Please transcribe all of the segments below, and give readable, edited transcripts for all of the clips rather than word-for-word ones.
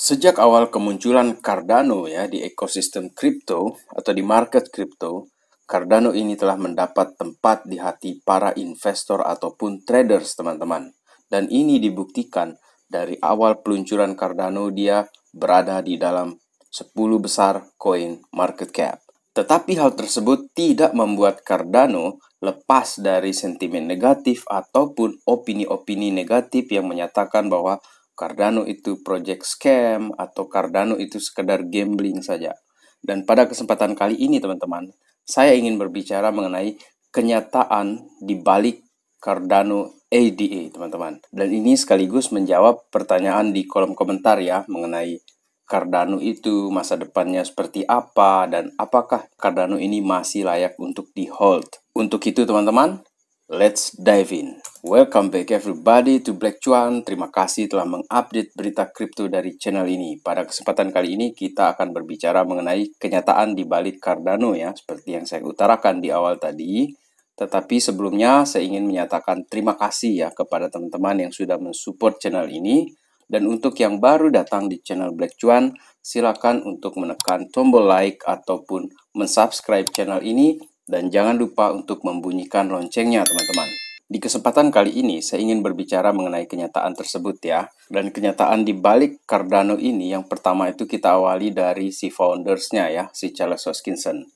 Sejak awal kemunculan Cardano ya di ekosistem kripto atau di market kripto, Cardano ini telah mendapat tempat di hati para investor ataupun traders, teman-teman. Dan ini dibuktikan dari awal peluncuran Cardano dia berada di dalam 10 besar koin market cap. Tetapi hal tersebut tidak membuat Cardano lepas dari sentimen negatif ataupun opini-opini negatif yang menyatakan bahwa Cardano itu project scam atau Cardano itu sekedar gambling saja. Dan pada kesempatan kali ini teman-teman, saya ingin berbicara mengenai kenyataan di balik Cardano ADA teman-teman. Dan ini sekaligus menjawab pertanyaan di kolom komentar ya mengenai Cardano itu masa depannya seperti apa dan apakah Cardano ini masih layak untuk di hold. Untuk itu teman-teman, let's dive in. Welcome back everybody to Black Cuan. Terima kasih telah mengupdate berita kripto dari channel ini. Pada kesempatan kali ini kita akan berbicara mengenai kenyataan di balik Cardano ya, seperti yang saya utarakan di awal tadi. Tetapi sebelumnya saya ingin menyatakan terima kasih ya kepada teman-teman yang sudah mensupport channel ini. Dan untuk yang baru datang di channel Black Cuan, silakan untuk menekan tombol like ataupun mensubscribe channel ini. Dan jangan lupa untuk membunyikan loncengnya teman-teman. Di kesempatan kali ini saya ingin berbicara mengenai kenyataan tersebut ya. Dan kenyataan di balik Cardano ini yang pertama itu kita awali dari si foundersnya ya, si Charles Hoskinson.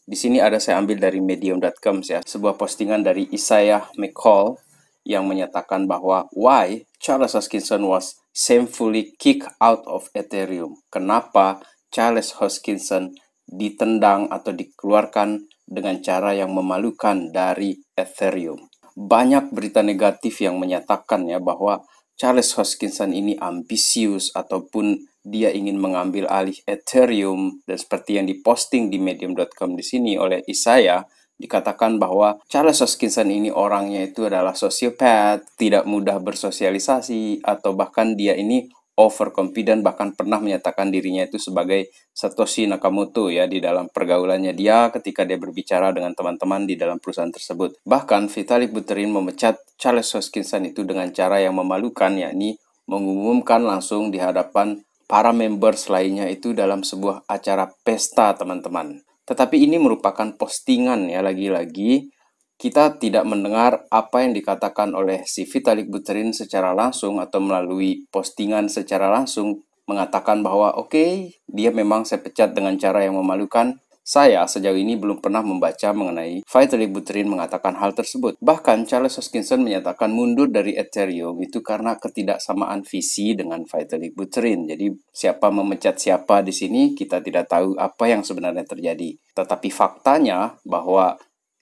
Di sini ada saya ambil dari medium.com ya, sebuah postingan dari Isaiah McCall yang menyatakan bahwa why Charles Hoskinson was shamefully kicked out of Ethereum. Kenapa Charles Hoskinson ditendang atau dikeluarkan dengan cara yang memalukan dari Ethereum. Banyak berita negatif yang menyatakan ya bahwa Charles Hoskinson ini ambisius ataupun dia ingin mengambil alih Ethereum, dan seperti yang diposting di medium.com di sini oleh Isaiah, dikatakan bahwa Charles Hoskinson ini orangnya itu adalah sosiopat, tidak mudah bersosialisasi, atau bahkan dia ini overconfident, bahkan pernah menyatakan dirinya itu sebagai Satoshi Nakamoto ya di dalam pergaulannya dia ketika dia berbicara dengan teman-teman di dalam perusahaan tersebut. Bahkan Vitalik Buterin memecat Charles Hoskinson itu dengan cara yang memalukan, yakni mengumumkan langsung di hadapan para members lainnya itu dalam sebuah acara pesta teman-teman. Tetapi ini merupakan postingan ya, lagi-lagi kita tidak mendengar apa yang dikatakan oleh si Vitalik Buterin secara langsung atau melalui postingan secara langsung mengatakan bahwa oke, dia memang saya pecat dengan cara yang memalukan. Saya sejauh ini belum pernah membaca mengenai Vitalik Buterin mengatakan hal tersebut. Bahkan Charles Hoskinson menyatakan mundur dari Ethereum itu karena ketidaksamaan visi dengan Vitalik Buterin. Jadi siapa memecat siapa di sini kita tidak tahu apa yang sebenarnya terjadi. Tetapi faktanya bahwa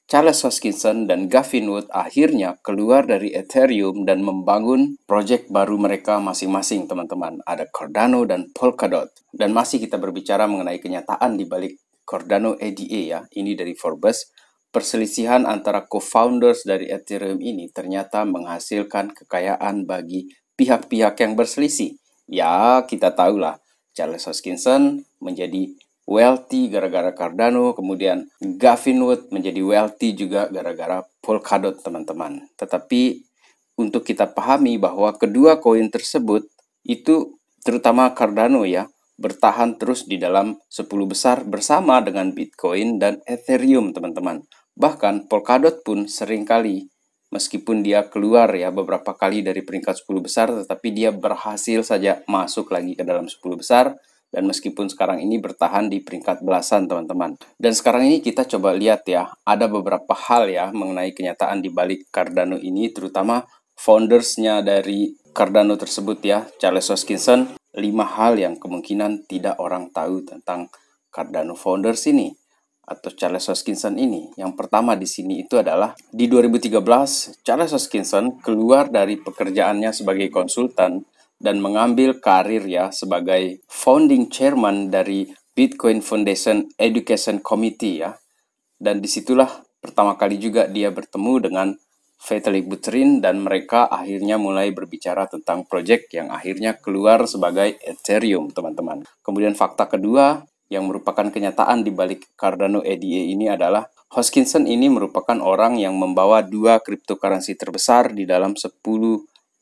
Charles Hoskinson dan Gavin Wood akhirnya keluar dari Ethereum dan membangun proyek baru mereka masing-masing teman-teman. Ada Cardano dan Polkadot. Dan masih kita berbicara mengenai kenyataan di balik Cardano ADA ya. Ini dari Forbes. Perselisihan antara co-founders dari Ethereum ini ternyata menghasilkan kekayaan bagi pihak-pihak yang berselisih. Ya, kita tahulah Charles Hoskinson menjadi wealthy gara-gara Cardano, kemudian Gavin Wood menjadi wealthy juga gara-gara Polkadot teman-teman. Tetapi untuk kita pahami bahwa kedua koin tersebut itu terutama Cardano ya, bertahan terus di dalam 10 besar bersama dengan Bitcoin dan Ethereum teman-teman. Bahkan Polkadot pun seringkali meskipun dia keluar ya beberapa kali dari peringkat 10 besar, tetapi dia berhasil saja masuk lagi ke dalam 10 besar. Dan meskipun sekarang ini bertahan di peringkat belasan teman-teman. Dan sekarang ini kita coba lihat ya, ada beberapa hal ya mengenai kenyataan di balik Cardano ini, terutama foundersnya dari Cardano tersebut ya, Charles Hoskinson. 5 hal yang kemungkinan tidak orang tahu tentang Cardano founders ini atau Charles Hoskinson ini. Yang pertama di sini itu adalah di 2013 Charles Hoskinson keluar dari pekerjaannya sebagai konsultan dan mengambil karir ya sebagai founding chairman dari Bitcoin Foundation Education Committee ya. Dan disitulah pertama kali juga dia bertemu dengan Vitalik Buterin dan mereka akhirnya mulai berbicara tentang proyek yang akhirnya keluar sebagai Ethereum teman-teman. Kemudian fakta kedua yang merupakan kenyataan di balik Cardano ADA ini adalah Hoskinson ini merupakan orang yang membawa 2 cryptocurrency terbesar di dalam 10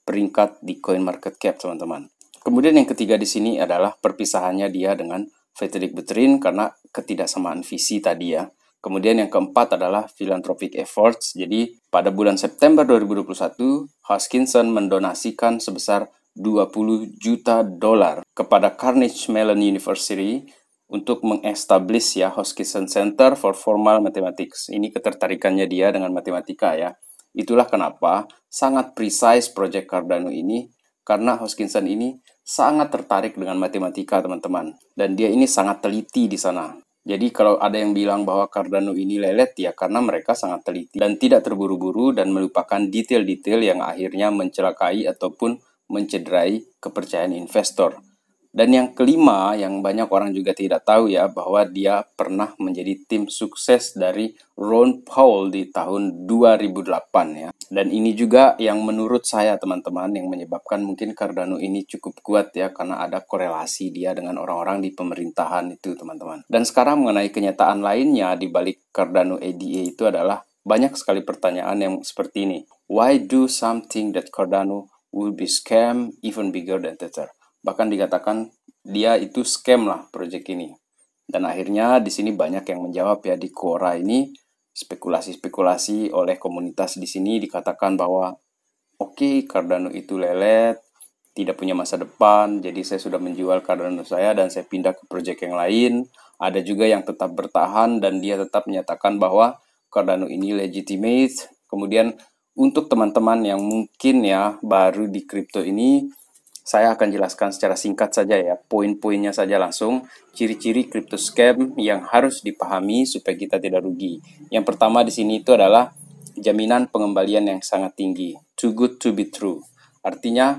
peringkat di coin market cap teman-teman. Kemudian yang ketiga di sini adalah perpisahannya dia dengan Vitalik Buterin karena ketidaksamaan visi tadi ya. Kemudian yang keempat adalah philanthropic efforts. Jadi pada bulan September 2021, Hoskinson mendonasikan sebesar $20 juta kepada Carnegie Mellon University untuk mengestablish ya Hoskinson Center for Formal Mathematics. Ini ketertarikannya dia dengan matematika ya. Itulah kenapa sangat precise project Cardano ini, karena Hoskinson ini sangat tertarik dengan matematika, teman-teman. Dan dia ini sangat teliti di sana. Jadi kalau ada yang bilang bahwa Cardano ini lelet, ya karena mereka sangat teliti dan tidak terburu-buru dan melupakan detail-detail yang akhirnya mencelakai ataupun mencederai kepercayaan investor. Dan yang kelima, yang banyak orang juga tidak tahu ya, bahwa dia pernah menjadi tim sukses dari Ron Paul di tahun 2008 ya. Dan ini juga yang menurut saya teman-teman yang menyebabkan mungkin Cardano ini cukup kuat ya, karena ada korelasi dia dengan orang-orang di pemerintahan itu teman-teman. Dan sekarang mengenai kenyataan lainnya di balik Cardano ADA itu adalah banyak sekali pertanyaan yang seperti ini. Why do something that Cardano will be scam even bigger than Tether? Bahkan dikatakan dia itu scam lah project ini. Dan akhirnya di sini banyak yang menjawab ya di Quora ini, spekulasi-spekulasi oleh komunitas di sini dikatakan bahwa oke, Cardano itu lelet, tidak punya masa depan, jadi saya sudah menjual Cardano saya dan saya pindah ke project yang lain. Ada juga yang tetap bertahan dan dia tetap menyatakan bahwa Cardano ini legitimate. Kemudian untuk teman-teman yang mungkin ya baru di kripto ini, saya akan jelaskan secara singkat saja ya, poin-poinnya saja langsung, ciri-ciri crypto scam yang harus dipahami supaya kita tidak rugi. Yang pertama di sini itu adalah jaminan pengembalian yang sangat tinggi, too good to be true. Artinya,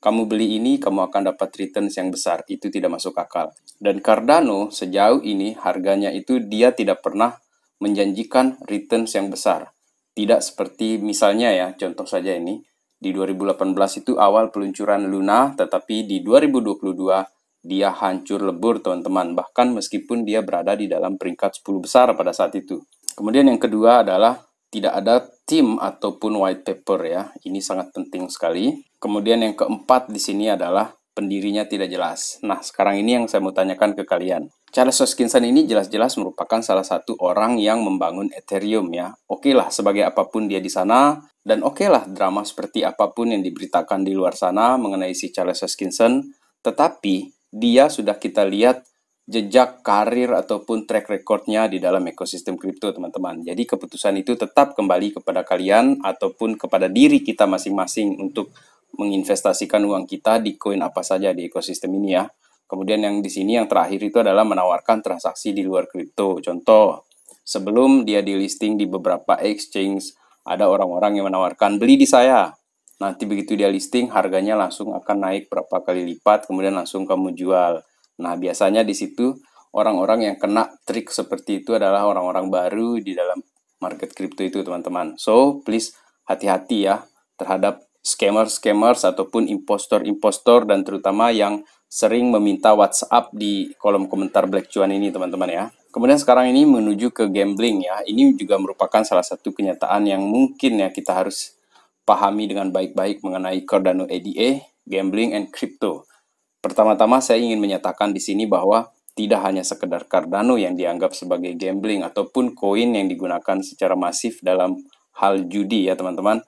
kamu beli ini, kamu akan dapat returns yang besar, itu tidak masuk akal. Dan Cardano sejauh ini harganya itu dia tidak pernah menjanjikan returns yang besar. Tidak seperti misalnya ya, contoh saja ini, di 2018 itu awal peluncuran Luna, tetapi di 2022 dia hancur lebur teman-teman. Bahkan meskipun dia berada di dalam peringkat 10 besar pada saat itu. Kemudian yang kedua adalah tidak ada tim ataupun white paper ya. Ini sangat penting sekali. Kemudian yang keempat di sini adalah pendirinya tidak jelas. Nah, sekarang ini yang saya mau tanyakan ke kalian. Charles Hoskinson ini jelas-jelas merupakan salah satu orang yang membangun Ethereum ya. Oke lah, sebagai apapun dia di sana, dan oke lah drama seperti apapun yang diberitakan di luar sana mengenai si Charles Hoskinson, tetapi dia sudah kita lihat jejak karir ataupun track recordnya di dalam ekosistem kripto teman-teman. Jadi keputusan itu tetap kembali kepada kalian ataupun kepada diri kita masing-masing untuk menginvestasikan uang kita di koin apa saja di ekosistem ini ya. Kemudian yang di sini yang terakhir itu adalah menawarkan transaksi di luar kripto. Contoh, sebelum dia di listing di beberapa exchange, ada orang-orang yang menawarkan beli di saya. Nanti begitu dia listing, harganya langsung akan naik berapa kali lipat, kemudian langsung kamu jual. Nah, biasanya di situ orang-orang yang kena trik seperti itu adalah orang-orang baru di dalam market kripto itu, teman-teman. So, please hati-hati ya terhadap scammers ataupun impostor-impostor dan terutama yang sering meminta WhatsApp di kolom komentar Black Cuan ini teman-teman ya. Kemudian sekarang ini menuju ke gambling ya. Ini juga merupakan salah satu kenyataan yang mungkin ya kita harus pahami dengan baik-baik mengenai Cardano ADA, gambling and crypto. Pertama-tama saya ingin menyatakan di sini bahwa tidak hanya sekedar Cardano yang dianggap sebagai gambling ataupun koin yang digunakan secara masif dalam hal judi ya teman-teman.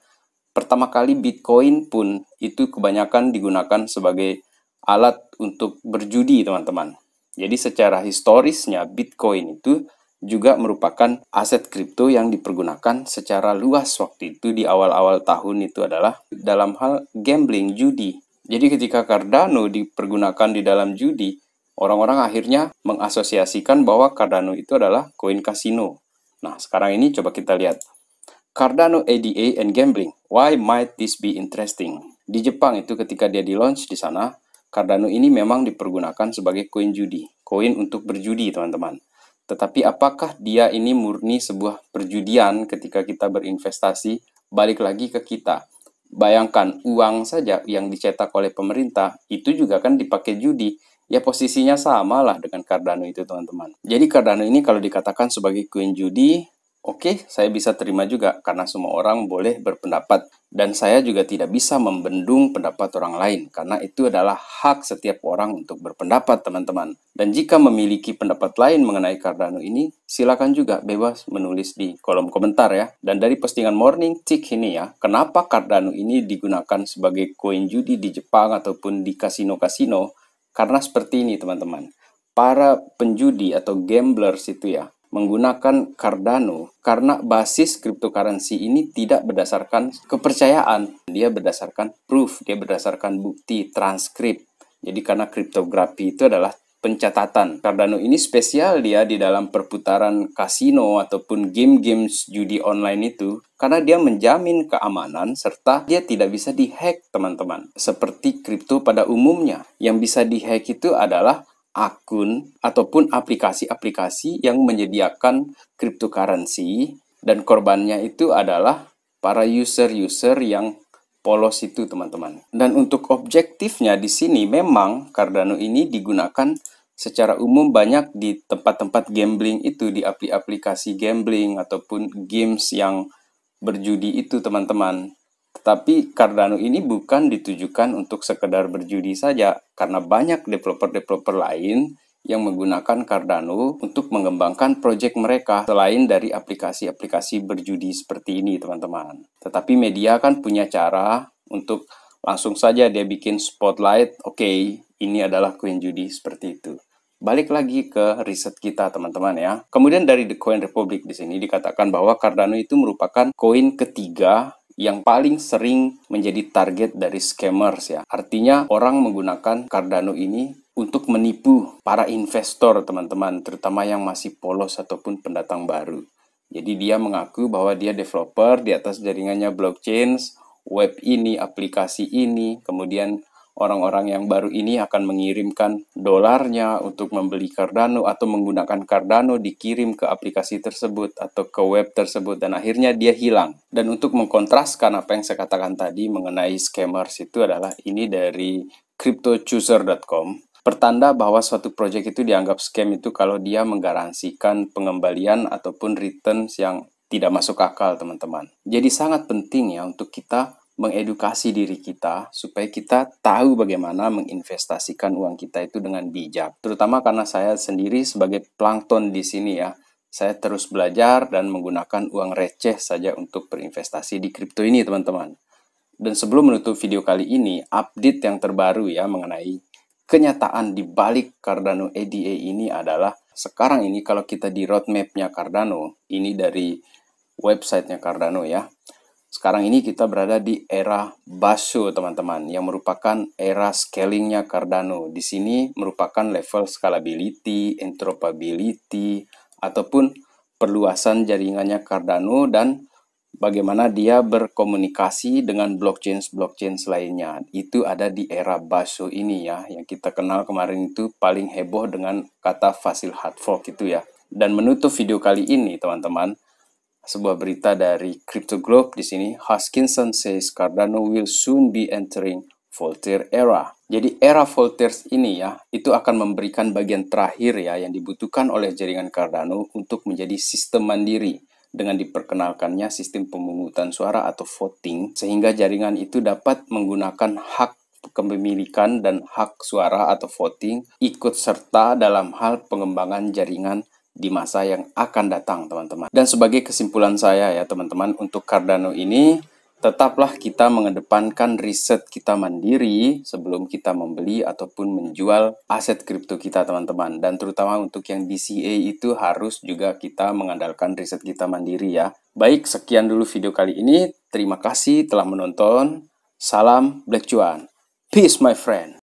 Pertama kali Bitcoin pun itu kebanyakan digunakan sebagai alat untuk berjudi teman-teman. Jadi secara historisnya Bitcoin itu juga merupakan aset kripto yang dipergunakan secara luas waktu itu di awal-awal tahun itu adalah dalam hal gambling, judi. Jadi ketika Cardano dipergunakan di dalam judi, orang-orang akhirnya mengasosiasikan bahwa Cardano itu adalah koin kasino. Nah, sekarang ini coba kita lihat. Cardano ADA and gambling. Why might this be interesting? Di Jepang itu ketika dia di-launch di sana, Cardano ini memang dipergunakan sebagai koin judi, koin untuk berjudi teman-teman. Tetapi apakah dia ini murni sebuah perjudian ketika kita berinvestasi? Balik lagi ke kita. Bayangkan uang saja yang dicetak oleh pemerintah, itu juga kan dipakai judi. Ya posisinya sama lah dengan Cardano itu teman-teman. Jadi Cardano ini kalau dikatakan sebagai koin judi, Oke, saya bisa terima juga karena semua orang boleh berpendapat dan saya juga tidak bisa membendung pendapat orang lain karena itu adalah hak setiap orang untuk berpendapat, teman-teman. Dan jika memiliki pendapat lain mengenai Cardano ini, silakan juga bebas menulis di kolom komentar ya. Dan dari postingan Morning Tick ini ya, kenapa Cardano ini digunakan sebagai koin judi di Jepang ataupun di kasino-kasino? Karena seperti ini, teman-teman. Para penjudi atau gamblers itu ya menggunakan Cardano karena basis cryptocurrency ini tidak berdasarkan kepercayaan. Dia berdasarkan proof, dia berdasarkan bukti, transkrip. Jadi karena kriptografi itu adalah pencatatan. Cardano ini spesial dia di dalam perputaran kasino ataupun game-games judi online itu karena dia menjamin keamanan serta dia tidak bisa dihack, teman-teman. Seperti kripto pada umumnya. Yang bisa dihack itu adalah akun ataupun aplikasi-aplikasi yang menyediakan cryptocurrency dan korbannya itu adalah para user-user yang polos itu, teman-teman. Dan untuk objektifnya di sini memang Cardano ini digunakan secara umum banyak di tempat-tempat gambling itu, di aplikasi gambling ataupun games yang berjudi itu, teman-teman. Tetapi Cardano ini bukan ditujukan untuk sekedar berjudi saja, karena banyak developer-developer lain yang menggunakan Cardano untuk mengembangkan proyek mereka selain dari aplikasi-aplikasi berjudi seperti ini, teman-teman. Tetapi media kan punya cara untuk langsung saja dia bikin spotlight, oke, ini adalah koin judi seperti itu. Balik lagi ke riset kita, teman-teman ya. Kemudian dari The Coin Republic di sini dikatakan bahwa Cardano itu merupakan koin ketiga yang paling sering menjadi target dari scammers ya. Artinya orang menggunakan Cardano ini untuk menipu para investor, teman-teman, terutama yang masih polos ataupun pendatang baru. Jadi dia mengaku bahwa dia developer di atas jaringannya blockchain, web ini, aplikasi ini, kemudian orang-orang yang baru ini akan mengirimkan dolarnya untuk membeli Cardano atau menggunakan Cardano dikirim ke aplikasi tersebut atau ke web tersebut dan akhirnya dia hilang. Dan untuk mengkontraskan apa yang saya katakan tadi mengenai scammers itu adalah ini dari cryptochooser.com. Pertanda bahwa suatu proyek itu dianggap scam itu kalau dia menggaransikan pengembalian ataupun returns yang tidak masuk akal, teman-teman. Jadi sangat penting ya untuk kita mengedukasi diri kita supaya kita tahu bagaimana menginvestasikan uang kita itu dengan bijak. Terutama karena saya sendiri sebagai plankton di sini ya, saya terus belajar dan menggunakan uang receh saja untuk berinvestasi di kripto ini, teman-teman. Dan sebelum menutup video kali ini, update yang terbaru ya mengenai kenyataan di balik Cardano ADA ini adalah sekarang ini kalau kita di roadmap-nya Cardano, ini dari website-nya Cardano ya. Sekarang ini kita berada di era Basho, teman-teman, yang merupakan era scalingnya Cardano. Di sini merupakan level scalability, interoperability, ataupun perluasan jaringannya Cardano dan bagaimana dia berkomunikasi dengan blockchain lainnya. Itu ada di era Basho ini ya, yang kita kenal kemarin itu paling heboh dengan kata Fossil Hard Fork itu ya. Dan menutup video kali ini, teman-teman, sebuah berita dari Crypto Globe di sini, Hoskinson says Cardano will soon be entering Voltaire era. Jadi era Voltaire ini ya, itu akan memberikan bagian terakhir ya yang dibutuhkan oleh jaringan Cardano untuk menjadi sistem mandiri dengan diperkenalkannya sistem pemungutan suara atau voting sehingga jaringan itu dapat menggunakan hak kepemilikan dan hak suara atau voting ikut serta dalam hal pengembangan jaringan di masa yang akan datang, teman-teman. Dan sebagai kesimpulan saya ya, teman-teman, untuk Cardano ini, tetaplah kita mengedepankan riset kita mandiri sebelum kita membeli ataupun menjual aset kripto kita, teman-teman. Dan terutama untuk yang DCA itu harus juga kita mengandalkan riset kita mandiri ya. Baik, sekian dulu video kali ini. Terima kasih telah menonton. Salam Black Cuan. Peace, my friend.